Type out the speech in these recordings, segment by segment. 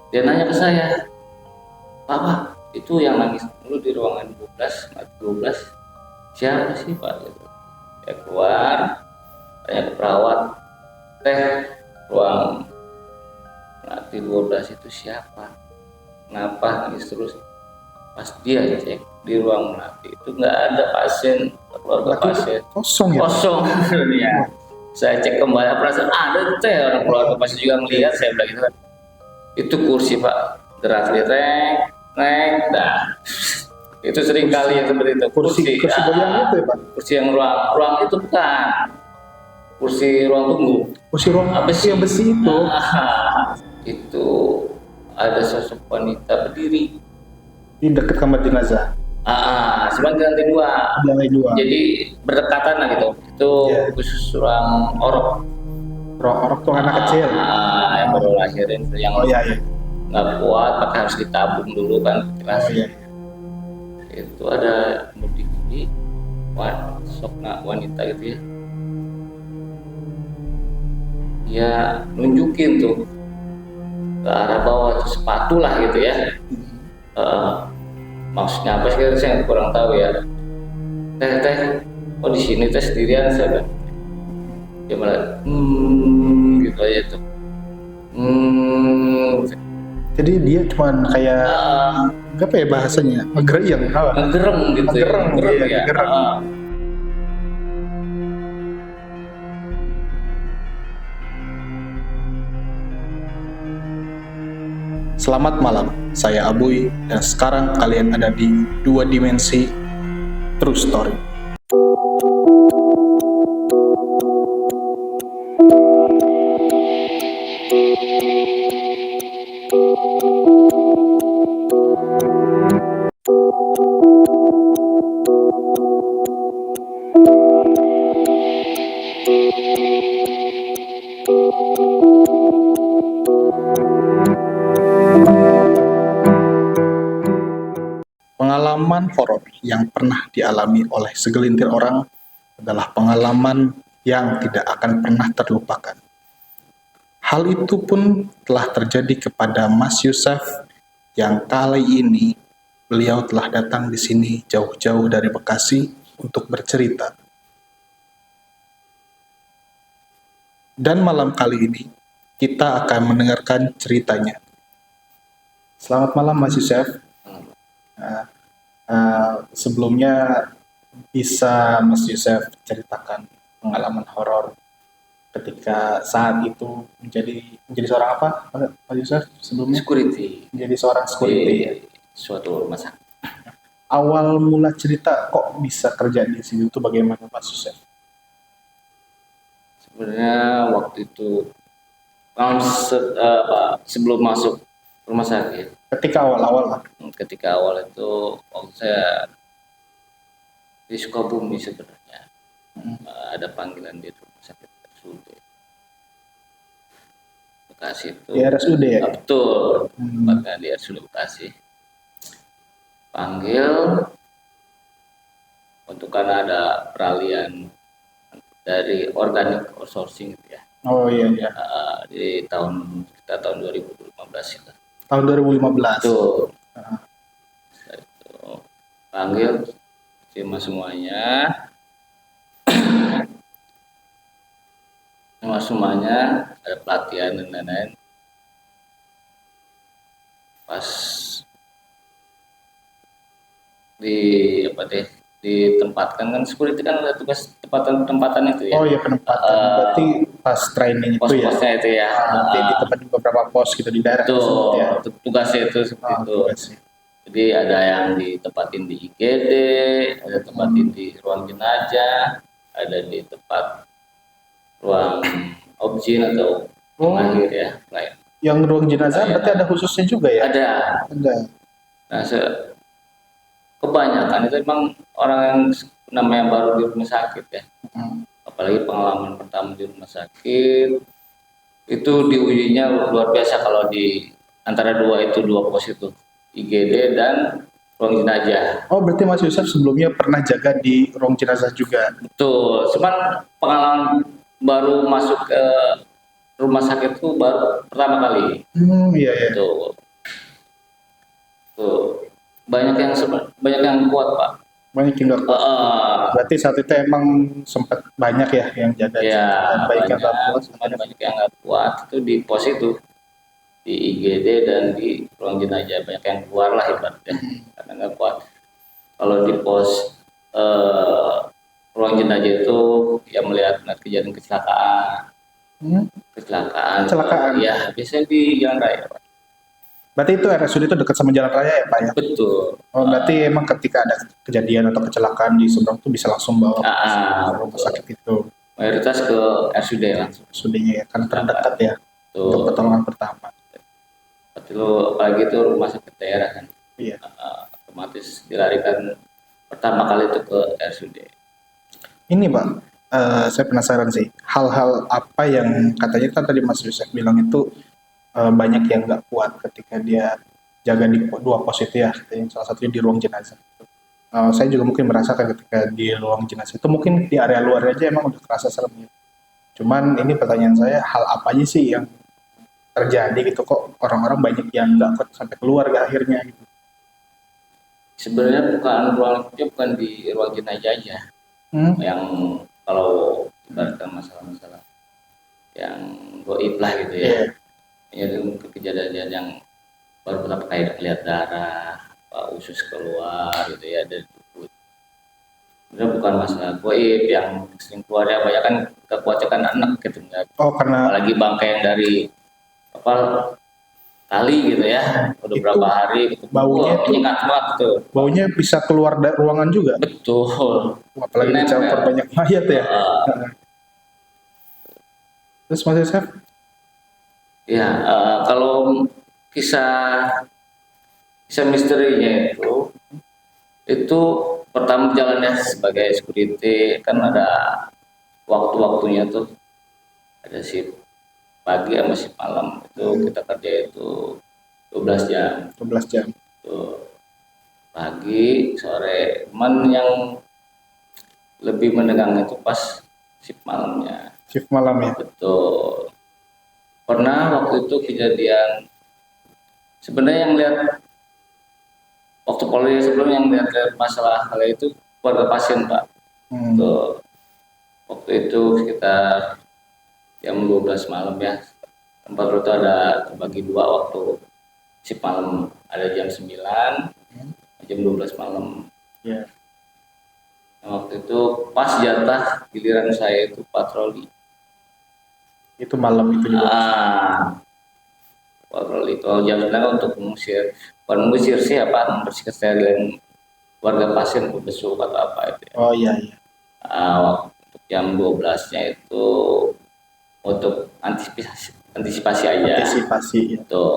Dia nanya ke saya, Pak, itu yang nangis dulu di ruangan 12 siapa sih Pak? Gitu. Dia keluar, tanya ke perawat, teh ruang Melati 12 itu siapa? Kenapa nangis terus? Pas dia cek di ruang Melati itu nggak ada pasien, keluarga pasien, kosong ya? kosong. Ya. Saya cek kembali, perasaan ada teh orang keluarga pasien juga melihat, saya bilang gitu kan. Itu kursi Pak, gerak rek, dah. Itu sering kali yang seperti itu. Kursi goyang itu ya Pak? Kursi yang ruang itu bukan. Kursi ruang tunggu. Kursi ruang besi yang besi itu. Itu ada sosok wanita berdiri di dekat kamar jenazah. Cuma di lantai 2. Jadi berdekatan lah gitu. Itu khusus ruang orok. Ruang orok tuh anak kecil. Yang baru lahirin, yang nggak kuat, maka harus ditabung dulu kan. Itu ada berdiri wanita gitu ya. Dia nunjukin tuh ke arah bawah tuh sepatu lah gitu ya. Maksudnya apa sih saya kurang tahu ya. Teh, oh di sini teh sendirian saya. Dia malah gitu aja tuh. Jadi dia cuman kayak apa ya bahasanya? Ngegerem gitu. Ngegerem. Selamat malam, saya Abuy dan sekarang kalian ada di 2 Dimensi True Story. Pengalaman horor yang pernah dialami oleh segelintir orang adalah pengalaman yang tidak akan pernah terlupakan. Hal itu pun telah terjadi kepada Mas Yusuf yang kali ini beliau telah datang di sini jauh-jauh dari Bekasi untuk bercerita. Dan malam kali ini kita akan mendengarkan ceritanya. Selamat malam Mas Yusuf. Sebelumnya bisa Mas Yusuf ceritakan pengalaman horor ketika saat itu menjadi seorang apa Mas Yusuf sebelumnya? Security. Menjadi seorang security ya. Suatu rumah sakit. Awal mula cerita kok bisa kerja di sini itu bagaimana Mas Yusuf? Sebenarnya waktu itu sebelum masuk rumah sakit. Ketika awal itu waktu saya di Sukabumi sebenarnya ada panggilan di rumah sakit RSUD Bekasi itu. Di RSUD ya? Betul, maka di RSUD Bekasi panggil untuk karena ada peralihan dari organic outsourcing gitu ya. Oh iya. Di tahun 2015 itu. Tahun 2015. Tuh. Panggil terima semuanya. Semuanya ada pelatihan dan lain-lain. Pas ditempatkan kan security kan ada tugas tempatan itu ya. Oh iya penempatan. Berarti pas training itu ya. Pos-posnya itu ya. Nanti di tempat beberapa pos gitu di daerah tersebut ya. Tugasnya itu seperti itu. Tugasnya. Jadi ada yang ditempatin di IGD, ada tempatin di ruang jenazah, ada di tempat ruang objin atau akhir ya. Yang ruang jenazah berarti ada khususnya juga ya? Ada. Nah, kebanyakan itu memang orang yang namanya baru di rumah sakit ya. Apalagi pengalaman pertama di rumah sakit itu diujinya luar biasa kalau di antara dua pos itu, IGD dan ruang jenazah. Oh berarti Mas Yusuf sebelumnya pernah jaga di ruang jenazah juga? Betul, cuman pengalaman baru masuk ke rumah sakit itu baru pertama kali. Iya. Tuh. banyak yang kuat Pak. Banyak yang nggak kuat. Berarti saat itu emang sempat banyak ya yang jaga, Ya dan banyak yang nggak banyak, kuat. cuman banyak yang nggak kuat itu di pos itu, di IGD dan di ruang jenazah banyak yang keluar lah ibaratnya karena nggak kuat. Kalau di pos eh, ruang jenazah itu ya melihat kejadian kecelakaan, Kecelakaan. ya biasanya di jalan raya Pak. Berarti itu RSUD itu dekat sama jalan raya ya Pak ya? Betul. Oh, berarti emang ketika ada kejadian atau kecelakaan di seberang itu bisa langsung bawa ke rumah Betul. sakit itu. Mayoritas ke RSUD langsung. RSUD-nya ya, kan terdekat ya untuk pertolongan pertama. Apalagi itu rumah sakit daerah kan. Iya. Otomatis dilarikan pertama kali itu ke RSUD. Ini Pak, saya penasaran sih, hal-hal apa yang katanya kan tadi Mas Yusuf bilang itu banyak yang nggak kuat ketika dia jaga di dua pos itu ya, katanya salah satunya di ruang jenazah. Saya juga mungkin merasakan ketika di ruang jenazah itu mungkin di area luar aja emang udah kerasa seremnya. Cuman ini pertanyaan saya, hal apa aja sih yang terjadi gitu kok orang-orang banyak yang nggak kuat sampai keluar ke akhirnya gitu. Sebenarnya bukan di ruang jenazah aja. Yang kalau ibaratkan masalah-masalah yang goib lah gitu ya. Ya mungkin kejadian yang baru pertama kali lihat darah, usus keluar gitu ya dari tubuh. Sebenarnya bukan masalah goib yang sering keluar ya, banyak kan kekuatan anak gitu enggak. Karena apalagi bangkai yang dari apa kali gitu ya, udah berapa hari gitu. Baunya menyengat banget tuh. Baunya bisa keluar dari ruangan juga. Betul. Apalagi dicampur banyak mayat ya. Terus Mas Yusuf? Ya, kalau kisah misterinya itu pertama jalannya sebagai security kan ada waktu-waktunya tuh, ada shift pagi sama shift malam itu kita kerja itu 12 jam. 12 jam. Tuh, pagi, sore. Cuman yang lebih menegang itu pas shift malamnya. Shift malam ya? Betul. Pernah waktu itu kejadian, sebenarnya yang lihat waktu polri sebelum yang lihat masalah hal itu keluarga pasien Pak. Tuh, waktu itu sekitar jam 12 malam ya, tempat itu ada terbagi dua waktu shift malam, ada jam 9 jam 12 malam. Nah, waktu itu pas jatah giliran saya itu patroli. Itu malam itu juga. Patroli itu jam 9 untuk mengusir, bukan mengusir sih apa, membersihkan steril warga pasien berbesuk atau apa itu ya. Oh iya. Untuk jam 12-nya itu untuk antisipasi aja. Antisipasi itu.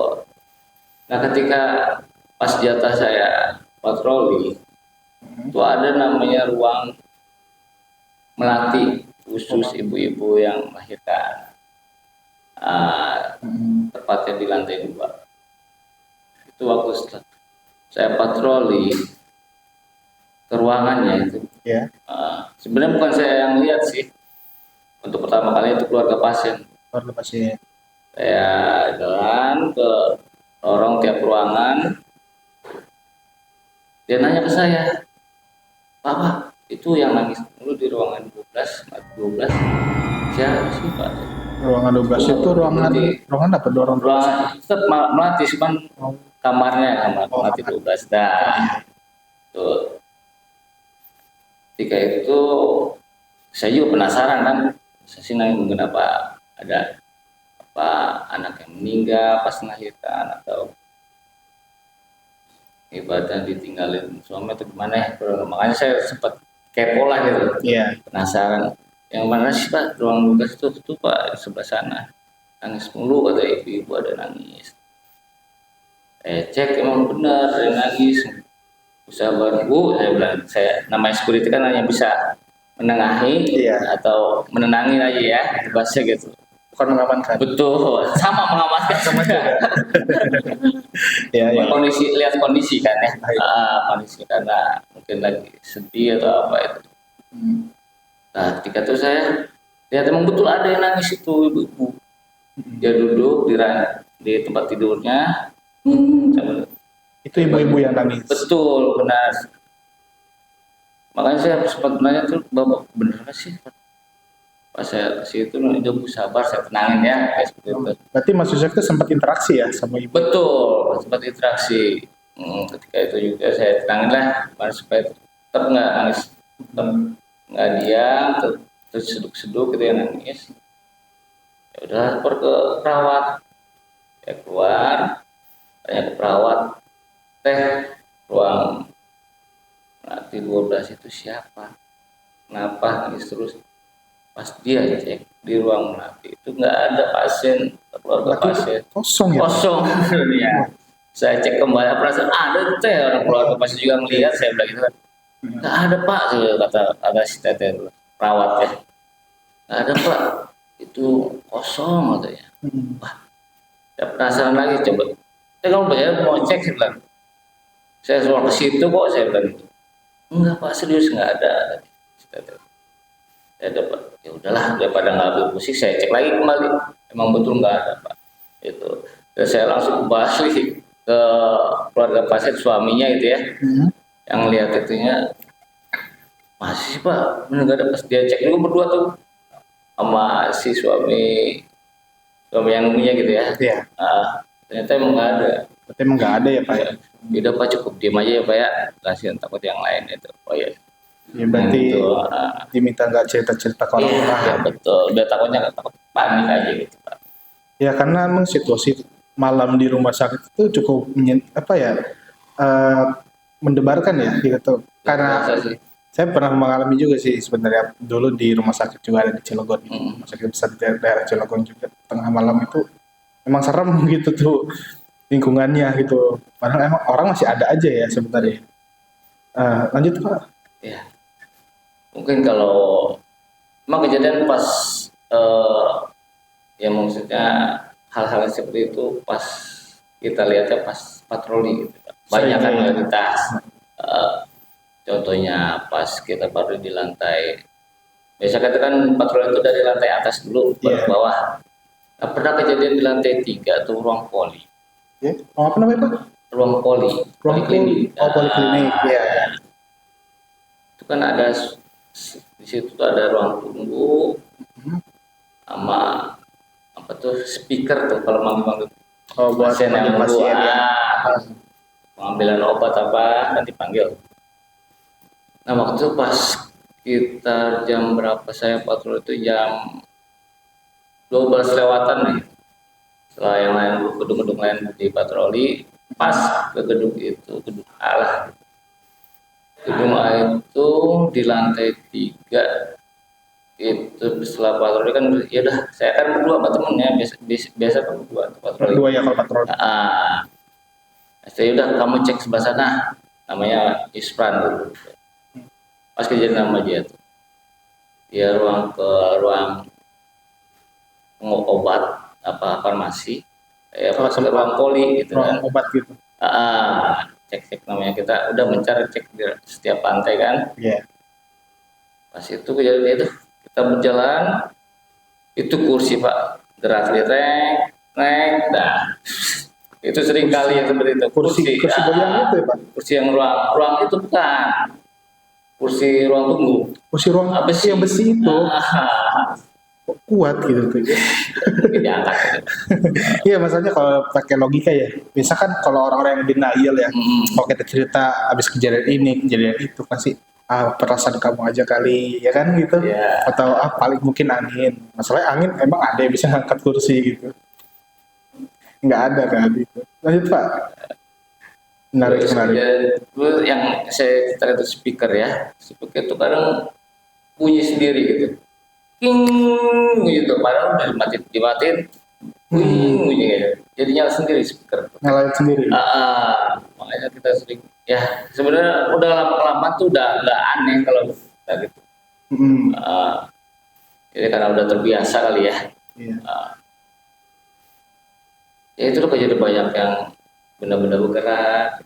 Nah ketika pas jatah saya patroli, itu ada namanya ruang melati khusus ibu-ibu yang melahirkan. Tepatnya di lantai 2. Itu waktu saya patroli ke ruangannya itu. Sebenarnya bukan saya yang lihat sih. Untuk pertama kali itu keluarga pasien. Saya jalan ke lorong tiap ruangan. Dia nanya ke saya, Pak, itu yang nangis dulu di ruangan 12 siapa sih Pak? Ruangan 12 itu ruangan apa? Ruangan tetap melati, cuman kamar melati 12. Nah, tuh. Ketika itu saya juga penasaran kan, saya sih nanya kenapa ada apa anak yang meninggal pas melahirkan atau ibadah ditinggalin suami atau gimana ya. Makanya saya sempat kepo lah gitu. Penasaran. Yang mana sih Pak ruang tugas itu Pak sebelah sana, nangis mulu kata ibu-ibu, ada nangis. Cek emang benar ada nangis. Usaha Bu, saya bilang, saya namanya security kan hanya bisa menengahi atau menenangin aja ya, bahasa gitu. Bukan mengamankan. Betul, sama mengamankan sama juga. Lihat kondisi kan ya. Kondisi karena mungkin lagi sedih atau apa itu. Nah, ketika itu saya lihat emang betul ada yang nangis itu ibu-ibu. Dia duduk di tempat tidurnya. Itu ibu-ibu yang nangis. Betul, benar. Makanya saya sempat nanya tuh, Bapak bener nggak sih? Pas saya ke situ, udah Bu sabar, saya tenangin ya, kayak seperti itu. Berarti Mas Yusuf itu sempat interaksi ya sama ibu? Betul, sempat interaksi. Ketika itu juga saya tenangin lah, gimana supaya tetap nggak nangis, tetap nggak diam, terus seduk-seduk gitu ya nangis. Ya udah lapor ke perawat, ya keluar, tanya ke perawat, teh ruang Melati 12 itu siapa? Kenapa nangis terus? Pas dia cek di ruang Melati itu nggak ada pasien, keluarga pasien. Kosong ya? Kosong ya. Saya cek kembali perasaan ada teh orang keluarga pasien juga melihat, saya bilang gitu kan. Nggak ada Pak, kata si teteh perawat ya. Nggak ada Pak, itu kosong katanya. Wah, saya penasaran lagi coba. Saya kalau bayar mau cek saya bilang. Saya suruh ke situ kok, saya bilang gitu. Enggak Pak, serius nggak ada. Saya dapat, ya udahlah daripada nggak ambil musik, saya cek lagi kembali. Emang betul nggak ada Pak. Itu. Dan saya langsung kembali ke keluarga pasien suaminya itu ya, yang lihat itunya masih Pak, benar nggak ada. Pas dia cek juga berdua tuh sama si suami yang nunggunya gitu ya. Iya. Ternyata emang nggak ada. Berarti emang nggak ada ya Pak ya? Udah Pak, cukup diam aja ya Pak ya, kasihan takut yang lain itu. Oh ya. Ya berarti Itu, diminta nggak cerita-cerita ke orang iya, lain. betul. Udah takutnya nggak, takut panik aja gitu Pak. Ya karena memang situasi malam di rumah sakit itu cukup eh, mendebarkan ya gitu. Karena Biasa sih. saya pernah mengalami juga sih sebenarnya dulu di rumah sakit juga ada di Cilegon, rumah sakit besar di daerah Cilegon juga. Tengah malam itu memang serem gitu tuh lingkungannya gitu. Padahal emang orang masih ada aja ya sebenarnya. Lanjut Pak. Ya, mungkin kalau emang kejadian pas ya maksudnya hal-hal seperti itu pas kita lihatnya pas patroli gitu Pak. Banyak kan mayoritas. Contohnya pas kita baru di lantai, biasa kita kan patroli itu dari lantai atas dulu baru ke bawah. Nah, pernah kejadian di lantai 3 tuh ruang poli. Ya, apa namanya Pak? Ruang poli, Poliklinik. Oh, poliklinik. Ya. Itu kan ada di situ tuh ada ruang tunggu sama apa tuh speaker tuh kalau manggil Buat pasien yang nunggu, pasien ya. pengambilan obat apa dan dipanggil. Nah waktu itu pas kita jam berapa saya patroli itu jam 12 lewatan nih. Setelah yang lain gedung-gedung lain di patroli, pas ke gedung itu, gedung A lah. Gedung A itu di lantai 3 itu setelah patroli kan ya udah saya kan berdua sama temennya biasa kan berdua patroli. Berdua ya kalau patroli. Saya udah kamu cek sebelah sana, namanya Ispran dulu. Pas kejadian nama dia tuh, dia ruang obat apa farmasi, pas ke ruang poli gitu kan. Obat gitu. Cek namanya, kita udah mencari cek di setiap lantai kan. Iya. Pas itu kejadian itu kita berjalan, itu kursi Pak gerak rek, nah itu sering kali yang seperti itu. Kursi goyang itu ya Pak? Kursi yang ruang itu bukan, kursi ruang tunggu. Kursi ruang besi yang besi itu. Kuat gitu tuh. Diangkat. Iya maksudnya kalau pakai logika ya, misalkan kalau orang-orang yang denial ya, kalau kita cerita abis kejadian ini, kejadian itu pasti perasaan kamu aja kali, ya kan gitu, atau paling mungkin angin. Masalahnya angin emang ada yang bisa ngangkat kursi gitu, nggak ada kan gitu. Lanjut Pak. Menarik. Yang saya cerita itu speaker ya, speaker itu kadang bunyi sendiri gitu. King gitu, padahal udah dimatiin, bunyi gitu. Jadi nyala sendiri speaker. Nyalain sendiri. Makanya kita sering ya sebenarnya udah lama-lama tuh udah nggak aneh kalau kita gitu. Jadi karena udah terbiasa kali ya. Ya itu loh kejadian banyak yang benda-benda bergerak.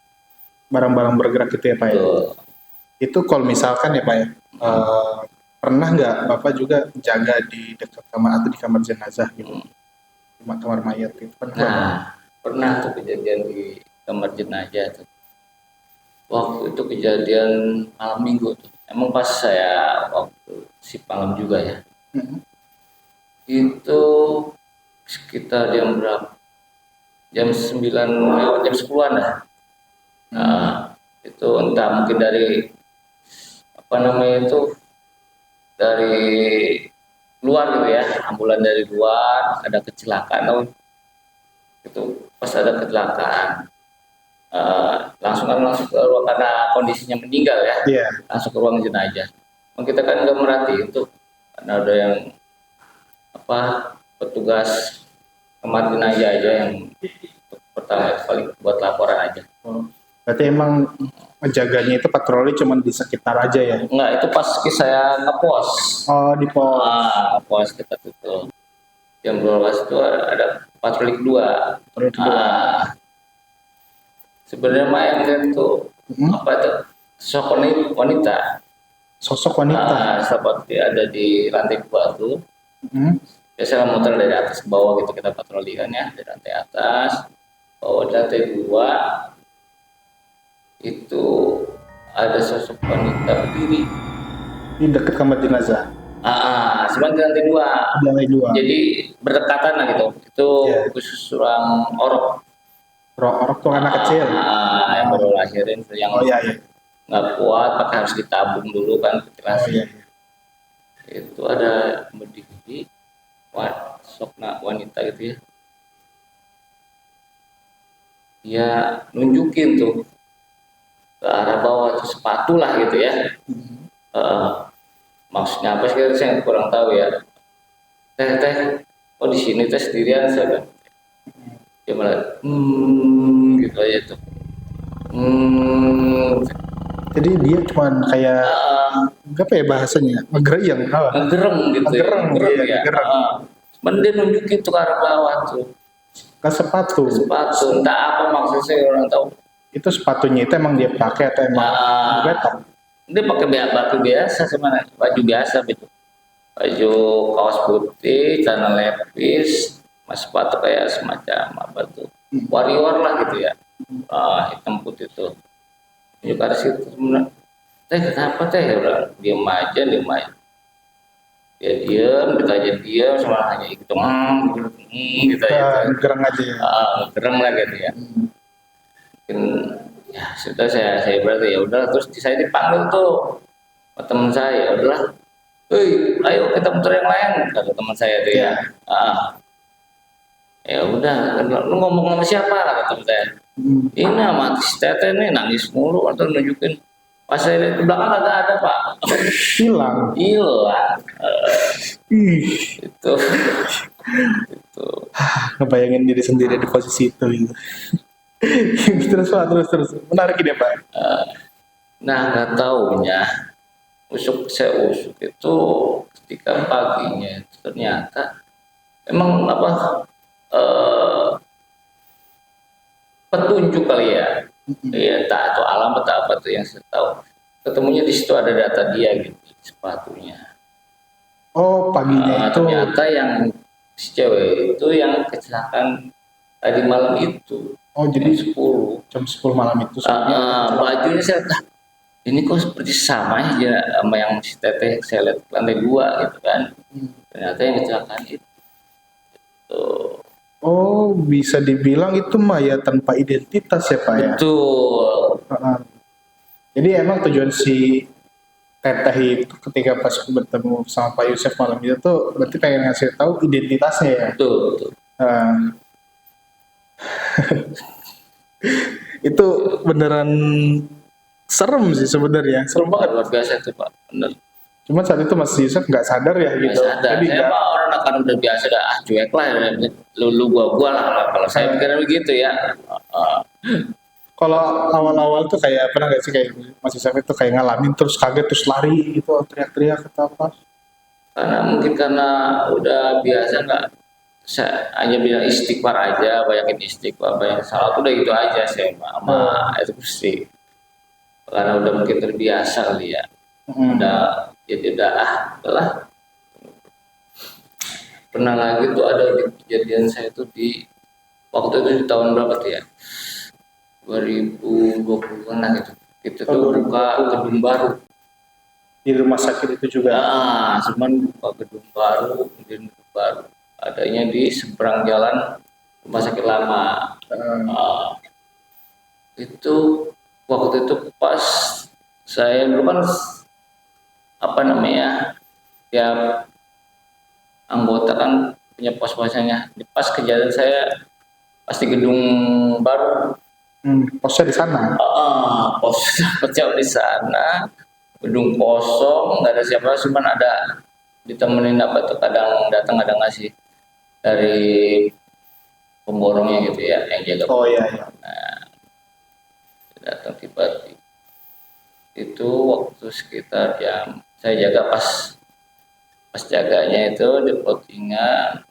Barang-barang bergerak gitu ya Pak ya. Itu kalau misalkan ya Pak ya. Pernah nggak Bapak juga jaga di dekat kamar atau di kamar jenazah gitu, di kamar mayat gitu? Pernah tuh kejadian di kamar jenazah tuh. Waktu itu kejadian malam minggu tuh. Emang pas saya waktu si Pangam juga ya. Hmm. Itu sekitar jam berapa? Jam 9 lewat jam 10-an lah. Nah, itu entah mungkin dari apa namanya itu dari luar gitu ya, ambulan dari luar ada kecelakaan. Itu pas ada kecelakaan langsung ke ruang karena kondisinya meninggal ya, Iya. langsung ke ruang jenazah. Kita kan nggak merhatiin itu karena ada yang apa petugas kamar jenazah aja yang pertama itu paling buat laporan aja. Berarti emang menjaganya itu patroli cuma di sekitar aja ya? Enggak, itu pas saya ngepos. Oh, di pos. Pos dekat itu. Jam 12 itu ada patroli kedua. Patroli kedua. Sebenarnya mah yang lihat tuh apa itu sosok wanita. Sosok wanita. Seperti ada di lantai 2 tuh. Biasanya muter dari atas ke bawah gitu kita patroli kan ya, dari lantai atas, bawah di lantai 2 itu ada sosok wanita berdiri Di dekat kamar jenazah. sebenarnya di lantai 2. Di lantai 2. Jadi berdekatan lah gitu. Itu khusus ruang orok. Orok tuh anak kecil. Yang baru lahirin yang nggak kuat, pakai harus ditabung dulu kan ventilasi. Itu ada berdiri sosok wanita gitu ya. Dia nunjukin tuh ke arah bawah tuh sepatu lah gitu ya. Maksudnya apa sih saya kurang tahu ya. Teh, oh di sini teh sendirian saya. Dia malah gitu aja tuh. Jadi dia cuman kayak apa ya bahasanya? Ngegereng gitu. Ngegereng ya. Cuman dia nunjukin tuh ke arah bawah tuh. Ke sepatu. Entah apa maksudnya saya orang tahu. Itu sepatunya itu emang dia pakai atau emang betok? Dia pakai baju biasa sebenarnya, baju biasa gitu. Baju kaos putih, celana levis, sepatu kayak semacam apa tuh, warrior lah gitu ya. Hitam putih tuh. Juga di situ sebenarnya. Teh kenapa teh? Ya diam aja. Dia diam, kita aja diam, sama hanya ikut gitu aja. Gereng aja ya. Gereng lah gitu ya. Mungkin ya sudah saya berarti ya udah, terus saya dipanggil tuh sama teman saya, udahlah, ayo kita muter yang lain kata teman saya tuh ya. Ya udah, lu ngomong sama siapa kata teman saya. Ini sama si Tete nih nangis mulu atau nunjukin. Pas saya lihat di belakang kagak ada pak. Hilang. Itu. Ngebayangin diri sendiri di posisi itu gitu. terus menarik ini pak. Nah nggak taunya saya usuk itu ketika paginya ternyata emang apa petunjuk kali ya, tak atau alam atau apa tuh yang saya tahu. Ketemunya di situ ada data dia gitu sepatunya. Oh paginya itu. Ternyata yang si cewek itu yang kecelakaan tadi malam itu. Oh jadi jam 10 malam itu. Bajunya saya ini kok seperti sama ya sama yang si Teteh saya lihat lantai 2 gitu kan. Ternyata yang kecelakaan itu. Oh, bisa dibilang itu mayat tanpa identitas ya Pak ya? Betul. Jadi emang tujuan si Teteh itu ketika pas bertemu sama Pak Yusuf malam itu tuh berarti pengen ngasih tahu identitasnya ya? Betul. Itu beneran serem sih sebenarnya, serem banget. Luar biasa itu Pak, bener. Cuma saat itu Mas Yusuf nggak sadar ya gitu. Sadar. Jadi saya orang akan udah biasa cuek lah, lu gua lah kalau saya pikirnya begitu ya. Kalau awal-awal tuh kayak pernah nggak sih kayak Mas Yusuf itu kayak ngalamin terus kaget terus lari gitu teriak-teriak atau apa? Karena udah biasa nggak, saya hanya bilang istighfar aja, banyakin istighfar, banyak salat udah gitu aja saya sama itu sih. Karena udah mungkin terbiasa kali ya. Udah jadi udahlah. Pernah lagi tuh ada kejadian saya tuh di waktu itu di tahun berapa tuh ya? 2020-an lah gitu. Kita Oh, tuh buka 2020. gedung baru. Di rumah sakit itu juga. Cuman buka gedung baru. Adanya di seberang jalan rumah sakit lama. Ah, itu waktu itu pas saya dulu kan apa namanya, tiap anggota kan punya pos-posnya. Pas kejadian saya pasti gedung baru. Posnya di sana. Pos pecah di sana, gedung kosong, nggak ada siapa, cuman ada ditemenin apa tuh, kadang datang kadang ngasih dari pemborongnya gitu ya, yang jaga. Oh iya, iya. Datang tiba-tiba itu waktu sekitar jam, saya jaga pas jaganya itu di plottingan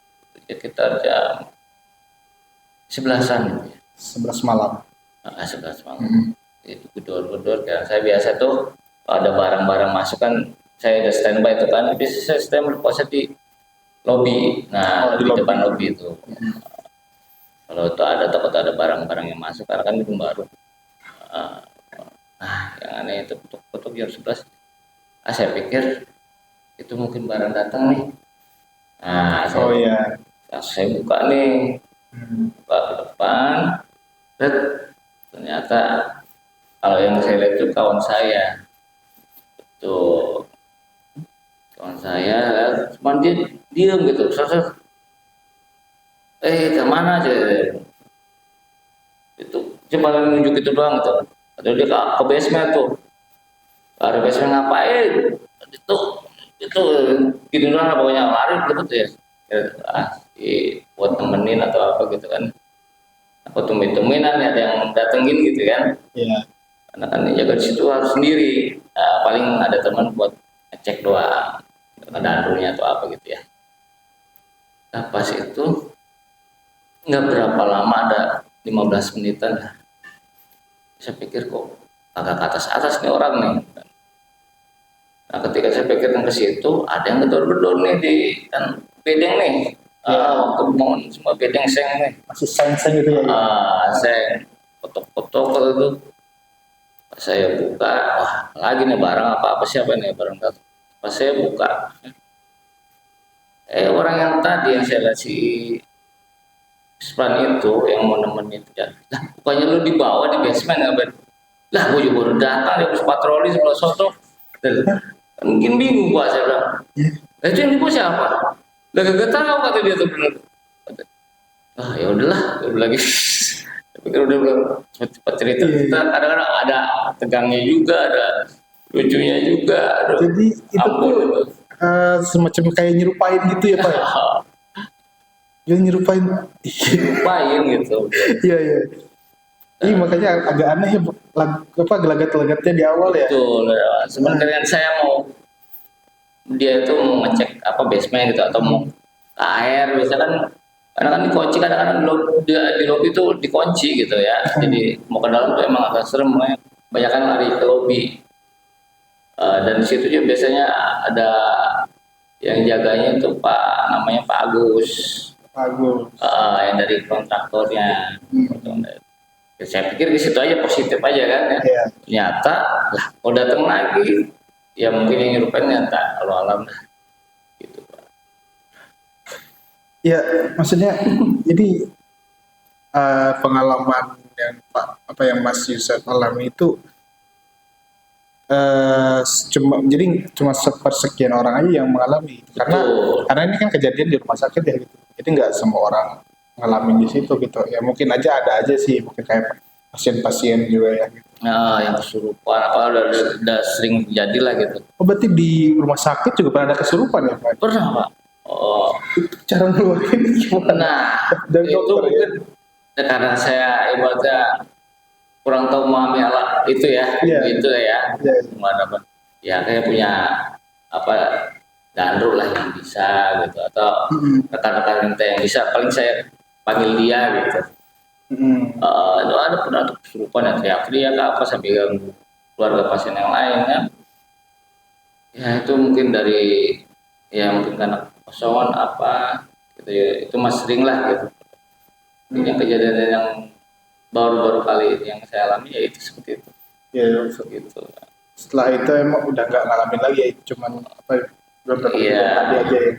sekitar jam 11-an gitu ya. 11 malam. 11 malam. Itu gedor-gedor kan. Saya biasa tuh kalau ada barang-barang masuk kan saya udah standby itu kan. Biasa saya standby posnya di lobby. Nah, di di lobby. depan lobby itu. Kalau itu ada takut ada barang-barang yang masuk karena kan gedung baru. Yang aneh itu ketuk-ketuk jam 11. Saya pikir itu mungkin barang datang nih. Saya buka nih. Buka ke depan. Ternyata kalau yang saya lihat itu kawan saya. Tuh. Kawan saya cuma dia diem gitu. Kemana aja? Itu cuma nunjuk itu doang gitu. Atau dia ke basement tuh. Lari basement ngapain? Itu gitu doang pokoknya, lari gitu ya. Buat temenin atau apa gitu kan. Aku tumben-tumbenan ada yang datengin gitu kan. Iya. Karena kan jaga di situ harus sendiri. Paling ada teman buat ngecek doang. Ada andronya atau apa gitu ya. Nah, pas itu nggak berapa lama, ada 15 menitan lah. Saya pikir kok agak ke atas nih orang nih. Nah, ketika saya pikirkan ke situ, ada yang gedor-gedor nih di kan bedeng nih. Waktu mau semua bedeng seng nih. Masih seng-seng gitu ya. Seng. Foto-foto itu. Pas saya buka, wah lagi nih barang apa siapa nih barang datang. Pas saya buka, orang yang tadi yang saya lihat si Span itu yang mau nemenin itu ya. Lah, bukannya lu dibawa di basement ya, Ben? Lah, gue juga baru datang, dia harus patroli sebelah soto. Mungkin bingung gua, saya bilang. Itu yang dibawa siapa? Lah, gak tahu kata dia tuh bener. Ya udahlah, udah lagi. Pikir udah belum cepat cerita. Kadang-kadang ada tegangnya juga, ada lucunya juga. Jadi itu tuh semacam kayak nyerupain gitu ya Pak ya? Dia nyerupain gitu. Iya. Iya makanya agak aneh ya gelagat-gelagatnya di awal ya. Betul. Sebenarnya saya mau dia itu mau ngecek apa basement gitu atau mau ke air, biasa kan karena kan dikunci, kadang-kadang di lobby itu dikunci gitu ya. Jadi mau ke dalam tuh emang agak serem, banyak kan lari ke lobby. Dan di situ juga biasanya ada yang jaganya itu namanya Pak Agus. Yang dari kontraktornya. Saya pikir di situ aja positif aja kan ya. Ternyata lah kalau datang lagi ya mungkin yang nyerupain nyata kalau alam gitu Pak. Ya maksudnya ini pengalaman yang yang Mas Yusuf alami itu cuma sepersekian orang aja yang mengalami karena ini kan kejadian di rumah sakit ya gitu. Jadi nggak semua orang ngalamin di situ gitu. Ya mungkin ada aja sih, mungkin kayak pasien-pasien juga ya gitu. Yang kesurupan apa udah sering terjadi lah gitu. Berarti di rumah sakit juga pernah ada kesurupan ya Pak? Pernah Pak. Itu cara ngeluarin gimana? Dan itu mungkin karena saya ibaratnya kurang tahu memahami alat itu ya, gitu ya. Ya kayak punya apa dandro lah yang bisa gitu, atau rekan-rekan yang bisa, paling saya panggil dia gitu. Itu ada pernah kesurupan yang teriak-teriak apa sampai ganggu keluarga pasien yang lain kan. Ya itu mungkin dari mungkin karena kosongan apa gitu ya, itu mas sering lah gitu. Yang kejadian yang baru-baru kali ini yang saya alami ya itu seperti itu. Ya, Segitu. setelah itu emang udah nggak ngalamin lagi ya, cuman apa ya, beberapa Iya. kejadian tadi aja ya.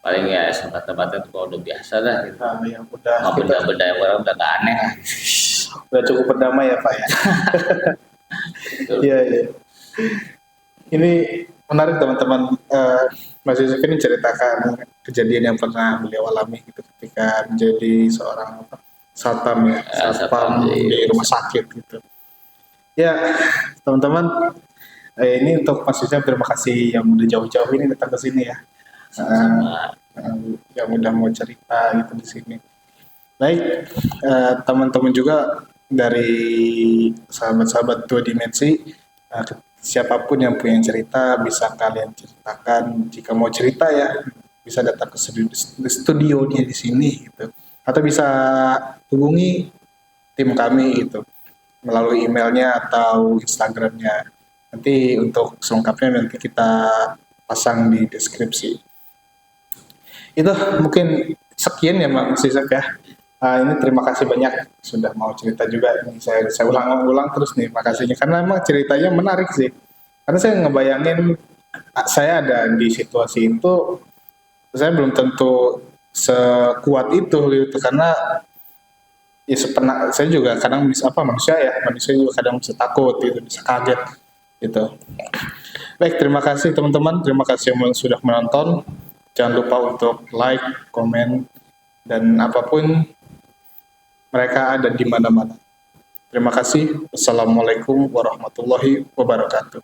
Paling ya sempat-tempatnya itu kalau udah biasa dah gitu. Nah, yang udah Sama kita benda-benda yang orang udah gak aneh lah. udah cukup berdamai ya Pak ya. Iya, iya. Ini menarik teman-teman. Mas Yusuf ini ceritakan kejadian yang pernah beliau alami gitu ketika menjadi seorang satpam ya, satpam di rumah sakit gitu. Ya, teman-teman, ini untuk Mas Yusuf, terima kasih yang udah jauh-jauh ini datang ke sini ya. Sama Yang udah mau cerita gitu di sini. Baik, teman-teman juga dari sahabat-sahabat Dua Dimensi, siapapun yang punya cerita bisa kalian ceritakan. Jika mau cerita ya bisa datang ke studionya di sini gitu, atau bisa hubungi tim kami gitu melalui emailnya atau Instagramnya. Nanti untuk selengkapnya nanti kita pasang di deskripsi. Itu mungkin sekian ya Mas Yusuf ya. Ini terima kasih banyak sudah mau cerita juga. Ini saya ulang-ulang terus nih makasihnya karena emang ceritanya menarik sih. Karena saya ngebayangin saya ada di situasi itu, saya belum tentu sekuat itu gitu karena ya saya juga kadang manusia juga kadang bisa takut gitu, bisa kaget gitu. Baik, terima kasih teman-teman, terima kasih yang sudah menonton. Jangan lupa untuk like, komen, dan apapun mereka ada di mana-mana. Terima kasih. Wassalamualaikum warahmatullahi wabarakatuh.